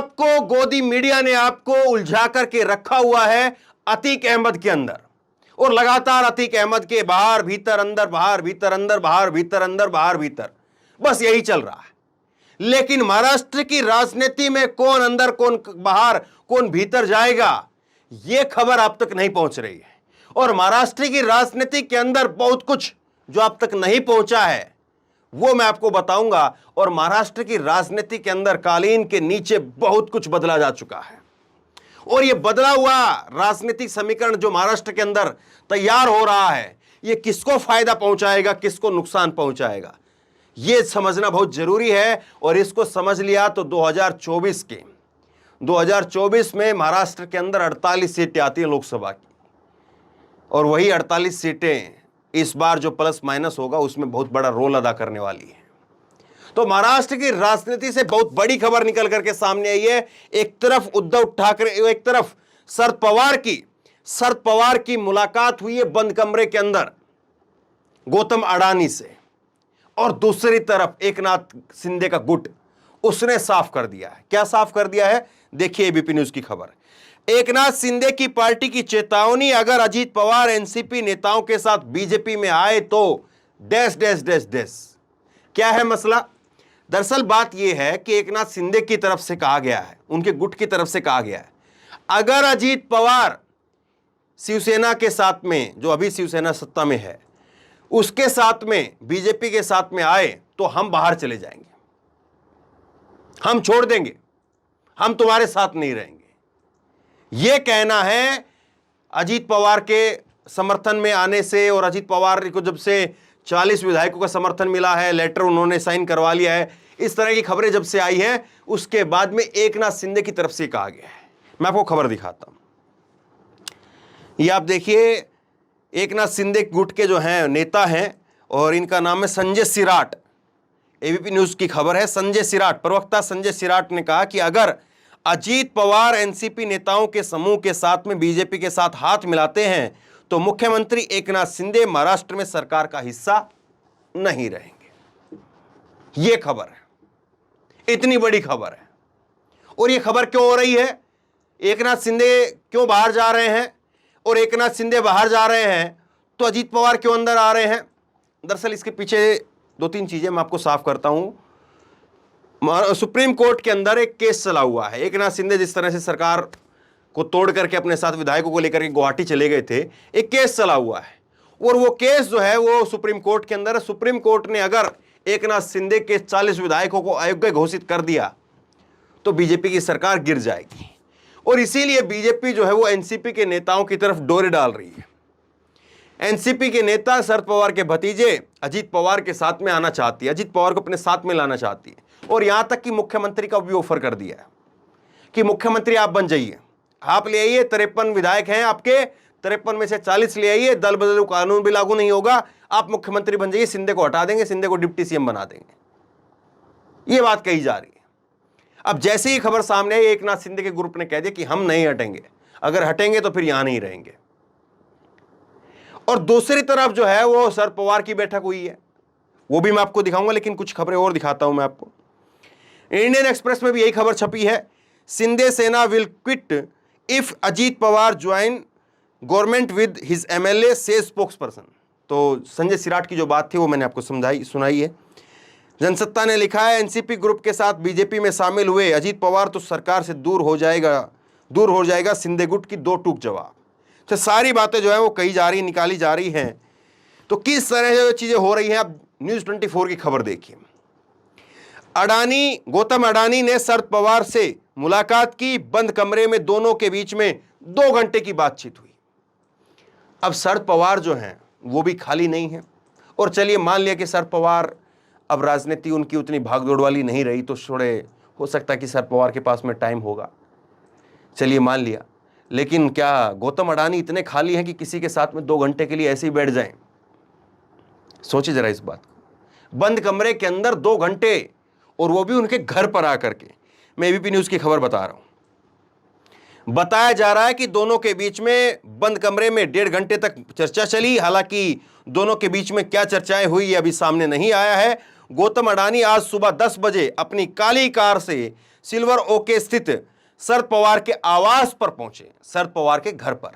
आपको गोदी मीडिया ने आपको उलझा करके रखा हुआ है अतीक अहमद के अंदर, और लगातार अतीक अहमद के बाहर भीतर अंदर बाहर भीतर अंदर बाहर भीतर अंदर बाहर भीतर, बस यही चल रहा है। लेकिन महाराष्ट्र की राजनीति में कौन अंदर कौन बाहर कौन भीतर जाएगा, यह खबर आप तक नहीं पहुंच रही है। और महाराष्ट्र की राजनीति के अंदर बहुत कुछ जो आप तक नहीं पहुंचा है वो मैं आपको बताऊंगा। और महाराष्ट्र की राजनीति के अंदर कालीन के नीचे बहुत कुछ बदला जा चुका है, और यह बदला हुआ राजनीतिक समीकरण जो महाराष्ट्र के अंदर तैयार हो रहा है, यह किसको फायदा पहुंचाएगा, किसको नुकसान पहुंचाएगा, यह समझना बहुत जरूरी है। और इसको समझ लिया तो 2024 में महाराष्ट्र के अंदर 48 सीटें आती हैं लोकसभा की, और वही 48 सीटें इस बार जो प्लस माइनस होगा उसमें बहुत बड़ा रोल अदा करने वाली है। तो महाराष्ट्र की राजनीति से बहुत बड़ी खबर निकल करके सामने आई है। एक तरफ उद्धव ठाकरे, एक तरफ शरद पवार की मुलाकात हुई है बंद कमरे के अंदर गौतम अडानी से, और दूसरी तरफ एकनाथ शिंदे का गुट उसने साफ कर दिया है। क्या साफ कर दिया है, देखिए एबीपी न्यूज की खबर। एकनाथ शिंदे की पार्टी की चेतावनी, अगर अजीत पवार एनसीपी नेताओं के साथ बीजेपी में आए तो डैश डैश डैश डैश। क्या है मसला? दरअसल बात यह है कि एकनाथ शिंदे की तरफ से कहा गया है, उनके गुट की तरफ से कहा गया है, अगर अजीत पवार शिवसेना के साथ में, जो अभी शिवसेना सत्ता में है, उसके साथ में बीजेपी के साथ में आए तो हम बाहर चले जाएंगे, हम छोड़ देंगे, हम तुम्हारे साथ नहीं रहेंगे। यह कहना है अजीत पवार के समर्थन में आने से, और अजीत पवार को जब से 40 विधायकों का समर्थन मिला है, लेटर उन्होंने साइन करवा लिया है, इस तरह की खबरें जब से आई है उसके बाद में एकनाथ शिंदे की तरफ से कहा गया है। मैं आपको खबर दिखाता हूं, ये आप देखिए, एकनाथ शिंदे गुट के जो हैं नेता हैं, और इनका नाम है संजय सिराट। एबीपी न्यूज की खबर है, संजय सिराट, प्रवक्ता संजय सिराट ने कहा कि अगर अजीत पवार एनसीपी नेताओं के समूह के साथ में बीजेपी के साथ हाथ मिलाते हैं तो मुख्यमंत्री एकनाथ शिंदे महाराष्ट्र में सरकार का हिस्सा नहीं रहेंगे। यह खबर है, इतनी बड़ी खबर है। और यह खबर क्यों हो रही है, एकनाथ शिंदे क्यों बाहर जा रहे हैं, और एकनाथ शिंदे बाहर जा रहे हैं तो अजीत पवार क्यों अंदर आ रहे हैं? दरअसल इसके पीछे 2-3 चीजें मैं आपको साफ करता हूं। सुप्रीम कोर्ट के अंदर एक केस चला हुआ है। एकनाथ शिंदे जिस तरह से सरकार को तोड़ करके अपने साथ विधायकों को लेकर के गुवाहाटी चले गए थे, एक केस चला हुआ है, और वो केस जो है वो सुप्रीम कोर्ट के अंदर है। सुप्रीम कोर्ट ने अगर एकनाथ शिंदे के 40 विधायकों को अयोग्य घोषित कर दिया तो बीजेपी की सरकार गिर जाएगी, और इसीलिए बीजेपी जो है वो एनसीपी के नेताओं की तरफ डोरे डाल रही है। एनसीपी के नेता शरद पवार के भतीजे अजीत पवार के साथ में आना चाहती है, अजीत पवार को अपने साथ में लाना चाहती है, और यहां तक कि मुख्यमंत्री का भी ऑफर कर दिया है कि मुख्यमंत्री आप बन जाइए, आप ले आइए, 53 विधायक हैं आपके, 53 में से 40 ले आइए, दल बदल कानून भी लागू नहीं होगा, आप मुख्यमंत्री बन जाइए, शिंदे को हटा देंगे, शिंदे को डिप्टी सीएम बना देंगे। ये बात कही जा रही है। अब जैसे ही खबर सामने आई, एकनाथ शिंदे के ग्रुप ने कह दिया कि हम नहीं हटेंगे, अगर हटेंगे तो फिर यहां नहीं रहेंगे। और दूसरी तरफ जो है वो शरद पवार की बैठक हुई है, वो भी मैं आपको दिखाऊंगा, लेकिन कुछ खबरें और दिखाता हूं मैं आपको। इंडियन एक्सप्रेस में भी यही खबर छपी है, शिंदे सेना will quit if Ajit Pawar join government with his MLA says spokesperson. तो संजय सिराट की जो बात थी वो मैंने आपको सुनाई है। जनसत्ता ने लिखा है, एनसीपी ग्रुप के साथ बीजेपी में शामिल हुए अजीत पवार तो सरकार से दूर हो जाएगा शिंदे गुट की 2 टूक जवाब। तो सारी बातें जो है वो कही जा रही, निकाली जा रही हैं। तो किस तरह से चीजें हो रही हैं, अब न्यूज 24 की खबर देखिए। गौतम अडानी ने शरद पवार से मुलाकात की, बंद कमरे में दोनों के बीच में 2 घंटे की बातचीत हुई। अब शरद पवार जो हैं वो भी खाली नहीं है, और चलिए मान लिया कि शरद पवार अब राजनीति उनकी उतनी भागदौड़ वाली नहीं रही, तो थोड़े हो सकता है कि शरद पवार के पास में टाइम होगा, चलिए मान लिया। लेकिन क्या गौतम अडानी इतने खाली हैं कि किसी के साथ में 2 घंटे के लिए ऐसे ही बैठ जाएं? सोचिए जरा इस बात को, बंद कमरे के अंदर 2 घंटे, और वो भी उनके घर पर आकर के। मैं एबीपी न्यूज की खबर बता रहा हूं। बताया जा रहा है कि दोनों के बीच में बंद कमरे में 1.5 घंटे तक चर्चा चली। हालांकि दोनों के बीच में क्या चर्चाएं हुई ये अभी सामने नहीं आया है। गौतम अडानी आज सुबह 10 बजे अपनी काली कार से सिल्वर ओक स्थित शरद पवार के आवास पर पहुंचे, शरद पवार के घर पर।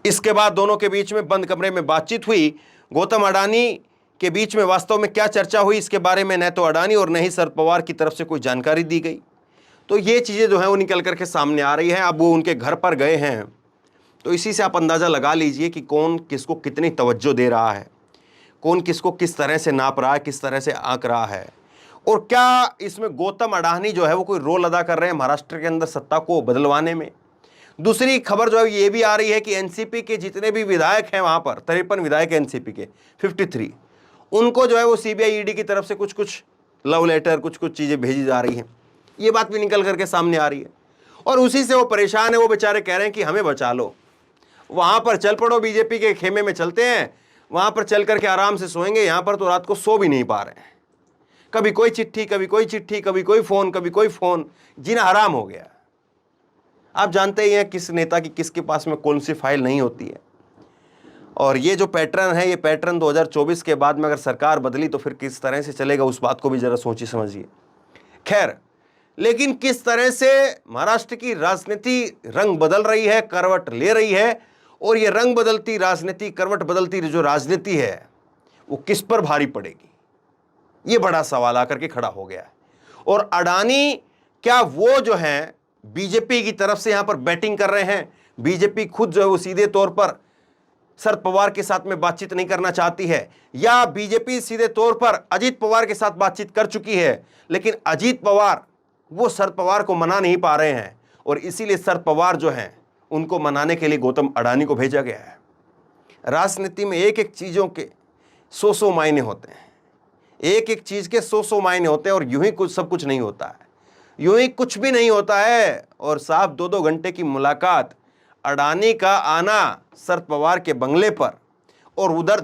इसके बाद दोनों के बीच में बंद कमरे में बातचीत हुई। गौतम अडानी के बीच में वास्तव में क्या चर्चा हुई, इसके बारे में न तो अडानी और न ही शरद पवार की तरफ से कोई जानकारी दी गई। तो ये चीज़ें जो है वो निकल करके सामने आ रही है। अब वो उनके घर पर गए हैं, तो इसी से आप अंदाज़ा लगा लीजिए कि कौन किसको कितनी तवज्जो दे रहा है, कौन किसको किस तरह से नाप रहा है, किस तरह से आंक रहा है, और क्या इसमें गौतम अडानी जो है वो कोई रोल अदा कर रहे हैं महाराष्ट्र के अंदर सत्ता को बदलवाने में। दूसरी खबर जो है ये भी आ रही है कि एनसीपी के जितने भी विधायक हैं वहाँ पर 53 विधायक एनसीपी के 53, उनको जो है वो सीबीआई ईडी की तरफ से कुछ कुछ लव लेटर, कुछ कुछ चीज़ें भेजी जा रही हैं। ये बात भी निकल करके सामने आ रही है और उसी से वो परेशान है। वो बेचारे कह रहे हैं कि हमें बचा लो, वहाँ पर चल पड़ो, बीजेपी के खेमे में चलते हैं, वहाँ पर चल करके आराम से सोएंगे, यहाँ पर तो रात को सो भी नहीं पा रहे हैं। कभी कोई चिट्ठी, कभी कोई चिट्ठी, कभी कोई फ़ोन, कभी कोई फ़ोन, जीना हराम हो गया। आप जानते ही हैं किस नेता की किसके पास में कौन सी फाइल नहीं होती है। और ये जो पैटर्न है, ये पैटर्न 2024 के बाद में अगर सरकार बदली तो फिर किस तरह से चलेगा, उस बात को भी ज़रा सोचिए समझिए। खैर, लेकिन किस तरह से महाराष्ट्र की राजनीति रंग बदल रही है, करवट ले रही है, और ये रंग बदलती राजनीति, करवट बदलती जो राजनीति है वो किस पर भारी पड़ेगी, ये बड़ा सवाल आकर के खड़ा हो गया है। और अडानी क्या वो जो है बीजेपी की तरफ से यहां पर बैटिंग कर रहे हैं? बीजेपी खुद जो है वो सीधे तौर पर शरद पवार के साथ में बातचीत नहीं करना चाहती है, या बीजेपी सीधे तौर पर अजीत पवार के साथ बातचीत कर चुकी है, लेकिन अजीत पवार वो शरद पवार को मना नहीं पा रहे हैं, और इसीलिए शरद पवार जो हैं उनको मनाने के लिए गौतम अडानी को भेजा गया है। राजनीति में एक एक चीज़ों के 100 मायने होते हैं, एक एक चीज़ के 100 मायने होते हैं, और यूं ही कुछ सब कुछ नहीं होता है, यूं ही कुछ भी नहीं होता है। और साहब 2-2 घंटे की मुलाकात, अडानी का आना शरद पवार के बंगले पर, और उधर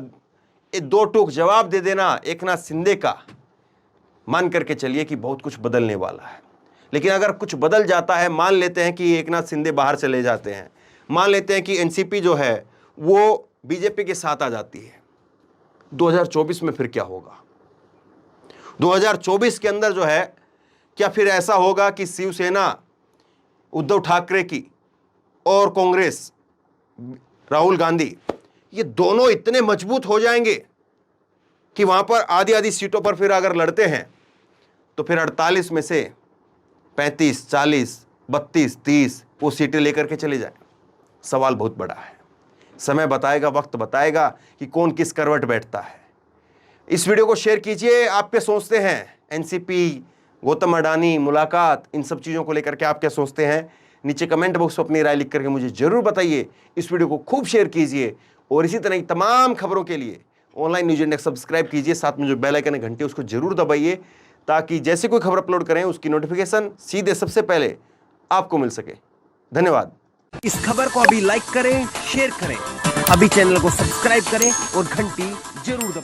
2 टूक जवाब दे देना एकनाथ शिंदे का, मान करके चलिए कि बहुत कुछ बदलने वाला है। लेकिन अगर कुछ बदल जाता है, मान लेते हैं कि एकनाथ शिंदे बाहर चले जाते हैं, मान लेते हैं कि एनसीपी जो है वो बीजेपी के साथ आ जाती है, 2024 में फिर क्या होगा? 2024 के अंदर जो है क्या फिर ऐसा होगा कि शिवसेना उद्धव ठाकरे की और कांग्रेस राहुल गांधी, ये दोनों इतने मजबूत हो जाएंगे कि वहां पर आधी आधी सीटों पर फिर अगर लड़ते हैं तो फिर 48 में से 35, 40, 32, 30 वो सीटें लेकर के चले जाएं? सवाल बहुत बड़ा है। समय बताएगा, वक्त बताएगा कि कौन किस करवट बैठता है। इस वीडियो को शेयर कीजिए। आप क्या सोचते हैं? एनसीपी, गौतम अडानी, मुलाकात, इन सब चीज़ों को लेकर के आप क्या सोचते हैं? नीचे कमेंट बॉक्स में अपनी राय लिख करके मुझे जरूर बताइए। इस वीडियो को खूब शेयर कीजिए, और इसी तरह की तमाम खबरों के लिए ऑनलाइन न्यूज इंडेक्स सब्सक्राइब कीजिए। साथ में जो बेल आइकन है घंटी, उसको जरूर दबाइए, ताकि जैसे कोई खबर अपलोड करें उसकी नोटिफिकेशन सीधे सबसे पहले आपको मिल सके। धन्यवाद। इस खबर को अभी लाइक करें, शेयर करें, अभी चैनल को सब्सक्राइब करें और घंटी जरूर दबाएं।